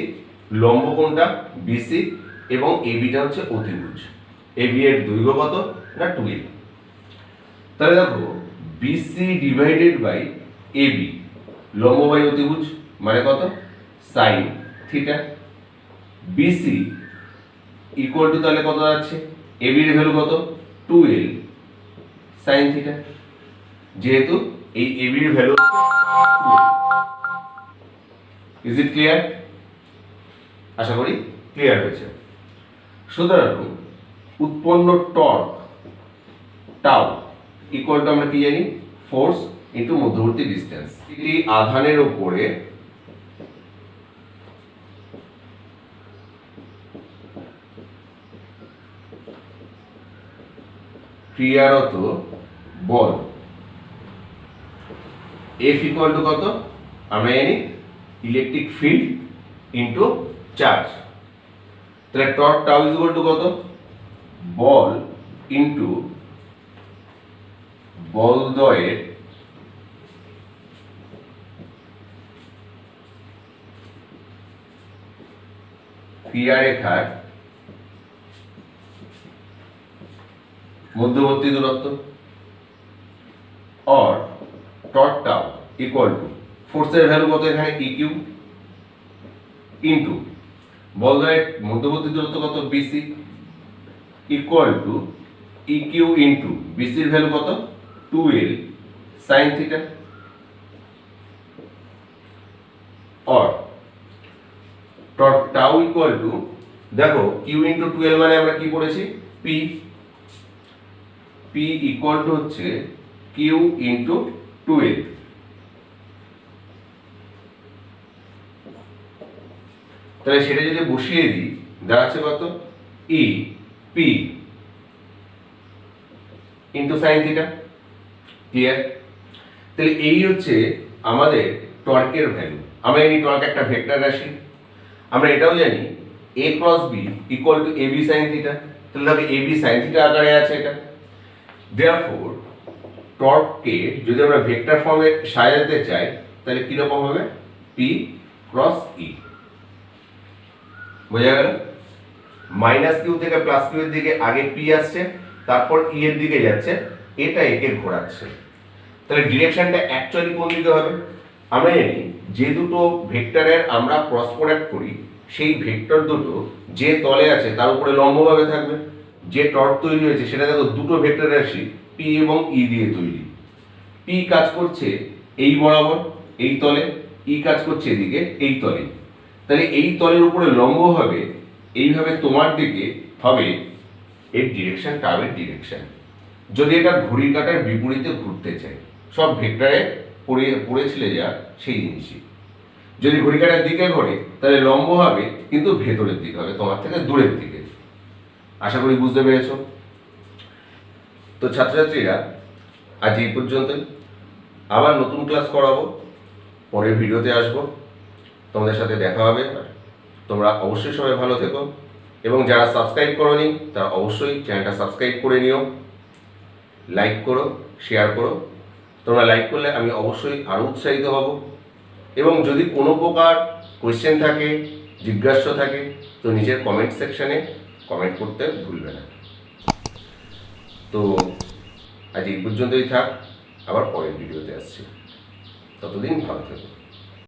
লম্ব কোণটা বিসি এবং এবিটা হচ্ছে অতিভুজ। এবি এর দৈর্ঘ্য কত না 2L। তাহলে দেখো বিসি ডিভাইডেড বাই এবি, লম্ব বাই অতিভুজ মানে কত sine theta, BC equal to তাহলে কত আছে, এবি এর ভ্যালু কত 2L সাইন থিটা, যেহেতু এই এবি এর ভ্যালু। Is it clear? আশা করি ক্লিয়ার হয়েছে। সুতরাং উৎপন্ন টর্ক টাউ ইকুয়াল টু আমরা কি জানি, ফোর্স ইনটু মধ্যবর্তী ডিসটেন্স। এটি আধানের উপরে ক্রিয়ারত বল এফ ইকুয়াল টু কত আমরা জানি, ইলেকট্রিক ফিল্ড ইনটু চার্জ। তাহলে torque tau is equal to কত, বল ইনটু বলদ্বয়ের ক্রিয়ারেখার মধ্যবর্তী দূরত্ব, or torque tau equal to ফোর্সের ভ্যালু কত এখানে ই কিউ ইনটু বলদ্বয়ের মধ্যবর্তী দূরত্ব কত BC equal to E q into বিসির ভ্যালু কত 2L sine theta, or torque tau equal to দেখো কিউ ইনটু 2L মানে আমরা কি পড়েছি পি, পি ইকুয়াল টু হচ্ছে কিউ ইনটু 2L। তাহলে সেটা যদি বসিয়ে দিই দাঁড়াচ্ছে কত E P into sine theta. Clear? তাহলে এই হচ্ছে আমাদের টর্কের ভ্যালু। আমরা জানি টর্ক একটা ভেক্টর রাশি, আমরা এটাও জানি a cross b equal to ab sin theta. তাহলে দেখো ab sin থিটা আকারে আছে এটা। দেয়ারফর টর্ককে যদি আমরা ভেক্টর ফর্মে সাজাতে চাই তাহলে কি রকম হবে, p ক্রস e। বোঝা গেল? মাইনাস কিউ থেকে প্লাস কিউ এর দিকে আগে p আসছে, তারপর e এর দিকে যাচ্ছে, এটা একে ঘোরাচ্ছে। তাহলে ডিরেকশনটা অ্যাকচুয়ালি কোন দিকে হবে? আমরা জানি যে দুটো ভেক্টরের আমরা ক্রস প্রোডাক্ট করি সেই ভেক্টর দুটো যে তলে আছে তার উপরে লম্বভাবে থাকবে। যে টর্ক তৈরি হয়েছে সেটা দেখো দুটো ভেক্টর রাশি পি এবং ই দিয়ে তৈরি। পি কাজ করছে এই বরাবর এই তলে, ই কাজ করছে এদিকে এই তলে। তাহলে এই তলের উপরে লম্ব হবে এইভাবে তোমার দিকে হবে এর ডিরেকশন, টার্মের ডিরেকশন। যদি এটা ঘড়ির কাঁটার বিপরীতে ঘুরতে চাই, সব ভেক্টরে পড়েছিলে যা সেই জিনিসই। যদি ঘড়ি কাঁটার দিকে ঘোরে তাহলে লম্ব হবে কিন্তু ভেতরের দিকে হবে, তোমার থেকে দূরের দিকে। আশা করি বুঝতে পেরেছ। তো ছাত্রছাত্রীরা আজ এই পর্যন্তই, আবার নতুন ক্লাস করাবো, পরের ভিডিওতে আসবো, তোমাদের সাথে দেখা হবে। তোমরা অবশ্যই সবাই ভালো থেকো, এবং যারা সাবস্ক্রাইব করোনি তারা অবশ্যই চ্যানেলটা সাবস্ক্রাইব করে নিও, লাইক করো, শেয়ার করো। তোমরা লাইক করলে আমি অবশ্যই আরও উৎসাহিত হব, এবং যদি কোনো প্রকার কোয়েশ্চেন থাকে, জিজ্ঞাসা থাকে, তো নিজের কমেন্ট সেকশানে কমেন্ট করতে ভুলবে না। তো আজ এই পর্যন্তই থাক, আবার পরের ভিডিওতে আসছি। ততদিন ভালো থেকো।